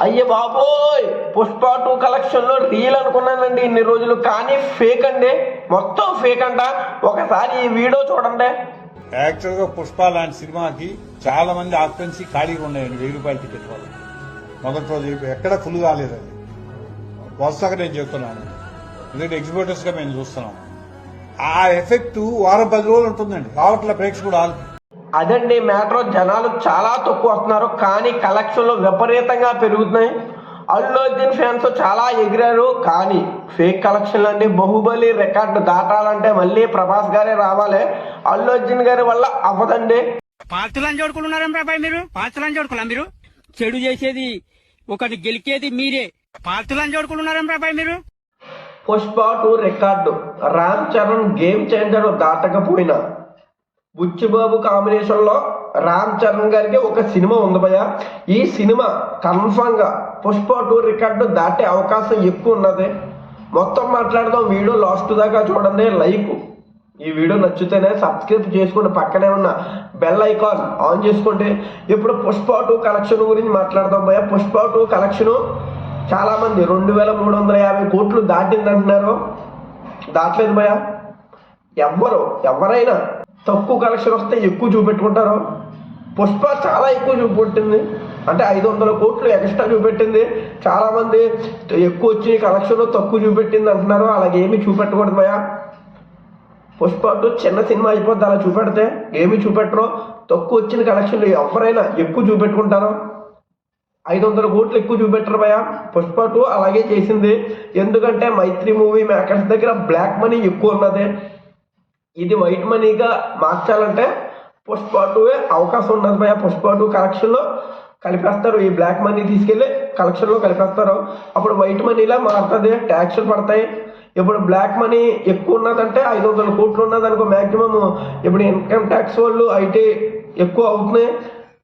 అయ్య బాబోయ్, పుష్ప 2 కలెక్షన్లో రియల్ అనుకున్నానండి ఇన్ని రోజులు, కానీ ఫేక్ అండి, మొత్తం ఫేక్ అంట. ఒకసారి ఈ వీడియో చూడండి. యాక్చువల్ గా పుష్ప లాంటి సినిమాకి చాలా మంది ఆక్యుపెన్సీ ఖాళీగా ఉన్నాయండి. 1000 రూపాయల టికెట్ వాళ్ళు మొదటి రోజు ఎక్కడ ఫుల్ కాలేదు. అది వరుసగా నేను చెప్తున్నాను, ఎందుకంటే ఎగ్జిబిటర్స్ గా మేము చూస్తున్నాం. ఆ ఎఫెక్ట్ వారం 10 రోజులు ఉంటుందండి. రావట్ల ప్రేక్షకుడు అదండి మ్యాటర్. జనాలు చాలా తక్కువ వస్తున్నారు, కానీ కలెక్షన్లు విపరీతంగా పెరుగుతున్నాయి. అల్లు అర్జున్ ఫ్యాన్స్ చాలా ఎగిరారు, కానీ ఫేక్ కలెక్షన్లు అండి. బాహుబలి రికార్డు దాటాలంటే మళ్ళీ ప్రభాస్ గారే రావాలి. అల్లు అర్జున్ గారి వల్ల అవ్వదండి. పాత్రలను చూడుకున్నారా బాబాయ్ మీరు? పాత్రలను చూడుకున్నా మీరు? చెడు చేసేది ఒకటి, గెలిచేది మీరే. పాత్రలను చూడుకున్నారా బాబాయ్ మీరు? Pushpa 2 record, Ram Charan Game Changer దాటకపోయినా బుచ్చిబాబు కాంబినేషన్ లో రామ్ చరణ్ గారికి ఒక సినిమా ఉంది భయ. ఈ సినిమా కన్ఫర్మ్ గా పుష్ప 2 రికార్డు దాటే అవకాశం ఎక్కువ ఉన్నది. మొత్తం మాట్లాడదాం, వీడియో లాస్ట్ దాకా చూడండి. లైక్, ఈ వీడియో నచ్చితేనే సబ్స్క్రైబ్ చేసుకోండి, పక్కనే ఉన్న బెల్ ఐకాన్ ఆన్ చేసుకోండి. ఇప్పుడు పుష్ప 2 కలెక్షన్ గురించి మాట్లాడదాం భయ. పుష్ప 2 కలెక్షన్ చాలా మంది 2350 కోట్లు దాటింది అంటున్నారు. దాటలేదు భయ. ఎవరైనా తక్కువ కలెక్షన్ వస్తే ఎక్కువ చూపెట్టుకుంటారు. పుష్ప చాలా ఎక్కువ చూపెట్టింది, అంటే 500 కోట్లు ఎక్స్ట్రా చూపెట్టింది. చాలా మంది ఎక్కువ వచ్చి కలెక్షన్ తక్కువ చూపెట్టింది అంటున్నారు. అలాగే ఏమీ చూపెట్టకూడదు భయ. పుష్ప 2 చిన్న సినిమా అయిపోద్ది, అలా చూపెడితే ఏమీ చూపెట్టరు. తక్కువ వచ్చిన కలెక్షన్లు ఎవరైనా ఎక్కువ చూపెట్టుకుంటారు. 500 కోట్లు ఎక్కువ చూపెట్టరు భయ. పుష్ప 2 అలాగే చేసింది. ఎందుకంటే మైత్రి మూవీ మేకర్స్ దగ్గర బ్లాక్ మనీ ఎక్కువ ఉన్నది. ఇది వైట్ మనీగా మార్చాలంటే పుష్ప 2 అవకాశం ఉన్నది భయ. పుష్ప 2 కలెక్షన్లో కలిపేస్తారు, ఈ బ్లాక్ మనీ తీసుకెళ్ళి కలెక్షన్లో కలిపేస్తారు. అప్పుడు వైట్ మనీలా మారుతుంది, ట్యాక్స్లు పడతాయి. ఇప్పుడు బ్లాక్ మనీ ఎక్కువ ఉన్నదంటే 500 కోట్లు ఉన్నది అనుకో మ్యాక్సిమం. ఇప్పుడు ఇన్కమ్ ట్యాక్స్ వాళ్ళు ఐటీ ఎక్కువ అవుతున్నాయి,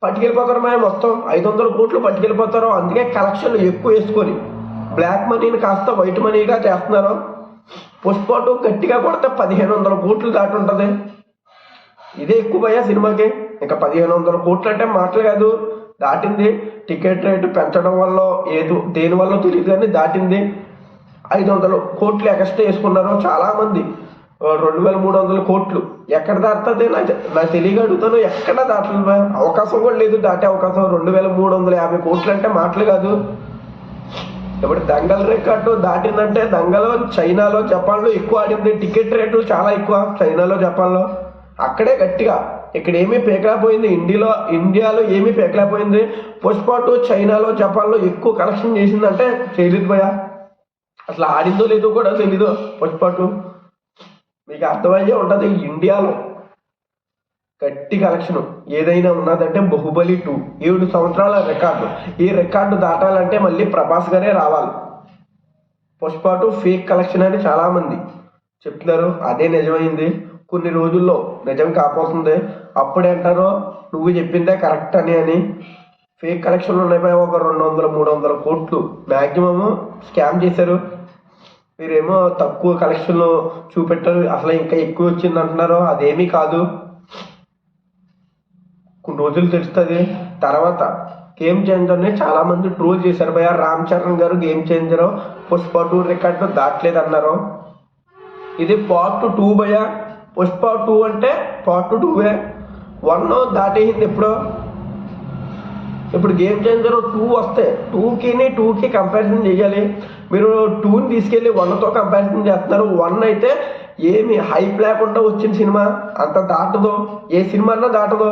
పట్టుకెళ్ళిపోతారు భయ. మొత్తం 500 కోట్లు పట్టుకెళ్ళిపోతారు. అందుకే కలెక్షన్లు ఎక్కువ వేసుకొని బ్లాక్ మనీని కాస్త వైట్ మనీగా చేస్తున్నారు. పుష్ప 2 గట్టిగా కొడితే 1500 కోట్లు దాటి ఉంటుంది. ఇదే ఎక్కువ భయ సినిమాకి. ఇంకా 1500 కోట్లు అంటే మాటలు కాదు, దాటింది. టికెట్ రేటు పెంచడం వల్ల దేని వల్ల తెలియదు కానీ దాటింది. 500 కోట్లు ఎక్స్ట్రా వేసుకున్నారు చాలామంది. 2300 కోట్లు ఎక్కడ దాటుతుంది నాకు తెలియక అడుగుతాను. ఎక్కడ దాటలేదు, అవకాశం కూడా లేదు దాటే అవకాశం. 2350 కోట్లు అంటే మాటలు కాదు. ఇప్పుడు దంగల్ రికార్డు దాటిందంటే దంగలో చైనాలో జపాన్లో ఎక్కువ ఆడింది. టికెట్ రేట్లు చాలా ఎక్కువ చైనాలో జపాన్లో. అక్కడే గట్టిగా, ఇక్కడ ఏమీ పేకలేకపోయింది. ఇండియాలో ఏమీ పేకలేకపోయింది. పుష్ప 2 చైనాలో జపాన్లో ఎక్కువ కలెక్షన్ చేసిందంటే చేయలేదు భయ. అసలు ఆడిందో లేదో కూడా తెలీదు. పుష్ప 2 మీకు అర్థమయ్యే ఉంటుంది. ఇండియాలో గట్టి కలెక్షన్ ఏదైనా ఉన్నదంటే బాహుబలి 2 7 సంవత్సరాల రికార్డు. ఈ రికార్డు దాటాలంటే మళ్ళీ ప్రభాస్ గారే రావాలి. పుష్ప 2 ఫేక్ కలెక్షన్ అని చాలామంది చెప్తున్నారు, అదే నిజమైంది. కొన్ని రోజుల్లో నిజం కాపోతుంది. అప్పుడే అంటారు నువ్వు చెప్పిందే కరెక్ట్ అని. ఫేక్ కలెక్షన్లు ఉన్నాయి, ఒక 200-300 కోట్లు మ్యాక్సిమము స్కామ్ చేశారు. మీరేమో తక్కువ కలెక్షన్లు చూపెట్టారు, అసలు ఇంకా ఎక్కువ వచ్చింది అంటున్నారు. అదేమీ కాదు, కొన్ని రోజులు తెలుస్తుంది. తర్వాత గేమ్ చేంజర్ని చాలా మంది ట్రోల్ చేశారు భయ. రామ్ చరణ్ గారు గేమ్ చేంజర్ పుష్ప 2 రికార్డు దాటలేదు అన్నారు. ఇది పార్ట్ 2 భయ. పుష్ప 2 అంటే పార్ట్ 2. 1 దాటేసింది ఎప్పుడో. ఇప్పుడు గేమ్ చేంజర్ 2 వస్తే 2కి కంపారిజన్ చేయాలి. మీరు 2ని తీసుకెళ్ళి 1తో కంపారిజన్ చేస్తున్నారు. 1 అయితే ఏమి హైప్ లేకుండా వచ్చిన సినిమా, అంత దాటదు, ఏ సినిమా అన్నా దాటదు.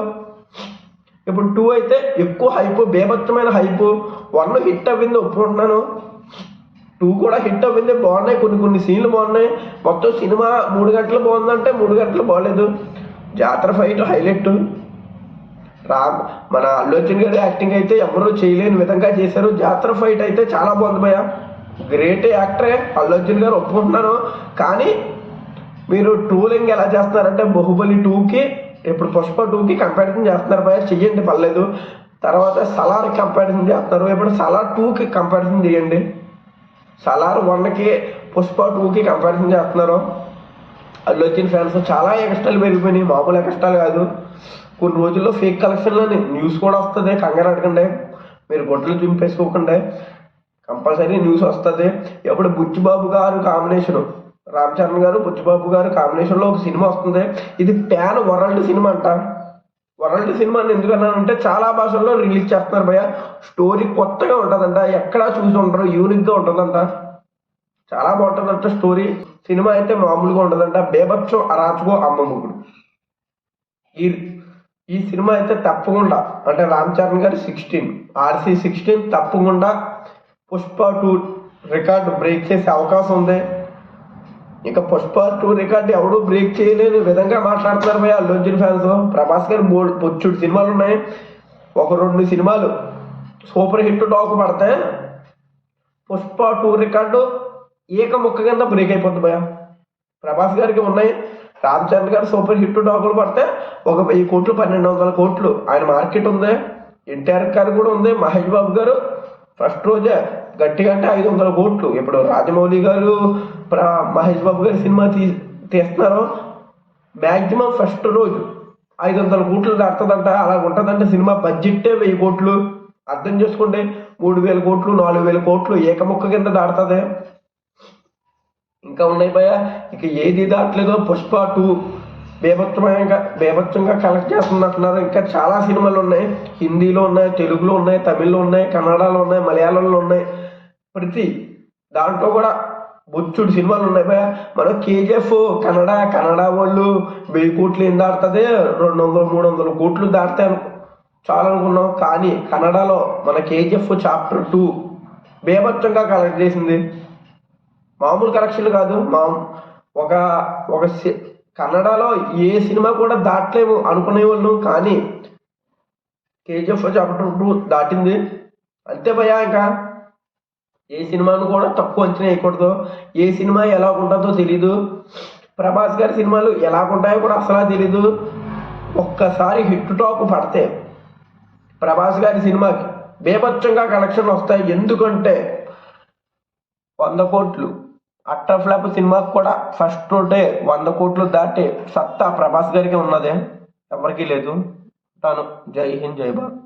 ఇప్పుడు 2 అయితే ఎక్కువ హైప్, బేభత్సమైన హైప్. 1 హిట్ అవ్వింది ఒప్పుకుంటున్నాను, 2 కూడా హిట్ అవ్వింది. బాగున్నాయి, కొన్ని సీన్లు బాగున్నాయి. మొత్తం సినిమా 3 గంటలు బాగుందంటే 3 గంటలు బాగలేదు. జాతర ఫైట్ హైలైట్. మన అల్లు అర్జున్ గారి యాక్టింగ్ అయితే ఎవరు చేయలేని విధంగా చేశారు. జాతర ఫైట్ అయితే చాలా బాగుంది భయ. గ్రేట్ యాక్టరే అల్లు అర్జున్ గారు ఒప్పుకుంటున్నాను. కానీ మీరు ట్రోలింగ్ ఎలా చేస్తున్నారంటే బాహుబలి 2కి ఇప్పుడు పుష్ప 2కి కంపారిజన్ చేస్తున్నారు భయ. చెయ్యండి, పర్లేదు. తర్వాత సలార్ కంపారిజన్ చేస్తున్నారు. ఇప్పుడు సలార్ 2కి కంపారిజన్ చేయండి. సలార్ 1కి పుష్ప 2కి కంపారిజన్ చేస్తున్నారు. అల్లు అర్జున్ ఫ్యాన్స్ చాలా ఎక్స్ట్రాలు పెరిగిపోయినాయి, మామూలు ఎక్స్ట్రాలు కాదు. కొన్ని రోజుల్లో ఫేక్ కలెక్షన్లో న్యూస్ కూడా వస్తుంది, కంగారు అడగండి. మీరు గొడ్డలు చింపేసుకోకుండా కంపల్సరీ న్యూస్ వస్తుంది. ఎప్పుడు బుచ్చిబాబు గారు కాంబినేషను, రామ్ చరణ్ గారు బుచ్చిబాబు గారు కాంబినేషన్లో ఒక సినిమా వస్తుంది. ఇది ప్యాన్ వరల్డ్ సినిమా అంట. వరల్డ్ సినిమాని ఎందుకన్నానంటే చాలా భాషల్లో రిలీజ్ చేస్తున్నారు భయ్య. స్టోరీ కొత్తగా ఉంటుందంట, ఎక్కడా చూసి ఉండరు, యూనిక్గా ఉంటుందంట, చాలా బాగుంటుందంట స్టోరీ. సినిమా అయితే మామూలుగా ఉండదంట. బేబచ్చం అరాచుకో అమ్మమ్ముడు ఈ సినిమా అయితే తప్పకుండా, అంటే రామ్ చరణ్ గారి 16 RC 16 తప్పకుండా పుష్ప 2 రికార్డు బ్రేక్ చేసే అవకాశం ఉంది. ఇక పుష్ప 2 రికార్డు ఎవడూ బ్రేక్ చేయలేని విధంగా మాట్లాడుతున్నారు భయ్య అల్లు అర్జున్ ఫ్యాన్స్. ప్రభాస్ గారి బొచ్చుడు సినిమాలు ఉన్నాయి, ఒక 2 సినిమాలు సూపర్ హిట్ టాక్ పడితే పుష్ప 2 రికార్డు ఏకముక్క కింద బ్రేక్ అయిపోతుంది భయ్య. ప్రభాస్ గారికి ఉన్నాయి, రామ్ చరణ్ గారు సూపర్ హిట్ టాకులు పడితే ఒక 1000 కోట్లు 1200 కోట్లు ఆయన మార్కెట్ ఉంది. ఎన్టీఆర్ గారు కూడా ఉంది. మహేష్ బాబు గారు ఫస్ట్ రోజే గట్టిగా అంటే 500 కోట్లు. ఇప్పుడు రాజమౌళి గారు మహేష్ బాబు గారి సినిమా తీస్తున్నారు, మ్యాక్సిమం ఫస్ట్ రోజు 500 కోట్లు దాటుతుందంట. అలాగ ఉంటుందంటే సినిమా బడ్జెట్టే 1000 కోట్లు. అర్థం చేసుకోండి, 3000 కోట్లు 4000 కోట్లు ఏకముక్క కింద దాటుతుంది. ఇంకా ఉన్నాయి భయ్య, ఇక ఏది దాటలేదో పుష్ప 2 బేభత్సంగా కలెక్ట్ చేస్తున్నట్టున్నారు. ఇంకా చాలా సినిమాలు ఉన్నాయి, హిందీలో ఉన్నాయి, తెలుగులో ఉన్నాయి, తమిళ్లో ఉన్నాయి, కన్నడలో ఉన్నాయి, మలయాళంలో ఉన్నాయి. ప్రతి దాంట్లో కూడా బొచ్చుడు సినిమాలు ఉన్నాయి భయ్య. మనం KGF కన్నడ వాళ్ళు 1000 కోట్లు ఏం దాటుతుంది, 200-300 కోట్లు దాటుతాయి చాలనుకున్నాం. కానీ కన్నడలో మన KGF చాప్టర్ 2 బేభత్సంగా కలెక్ట్ చేసింది. మామూలు కలెక్షన్లు కాదు, ఒక కన్నడలో ఏ సినిమా కూడా దాటలేము అనుకునే వాళ్ళు, కానీ KGF చాప్టర్ 2 దాటింది. అంతే భయ్యా. ఇంకా ఏ సినిమాను కూడా తక్కువ అంచనా వేయకూడదు. ఏ సినిమా ఎలా ఉంటుందో తెలీదు, ప్రభాస్ గారి సినిమాలు ఎలా ఉంటాయో కూడా అసలు తెలీదు. ఒక్కసారి హిట్ టాక్ పడితే ప్రభాస్ గారి సినిమాకి బేభత్సంగా కలెక్షన్ వస్తాయి. ఎందుకంటే 100 కోట్లు అట్టర్ ఫ్లాప్ సినిమాకి కూడా ఫస్ట్ రోజే 100 కోట్లు దాటే సత్తా ప్రభాస్ గారికి ఉన్నదే, ఎవరికీ లేదు. తాను జై హింద్, జై భారత్.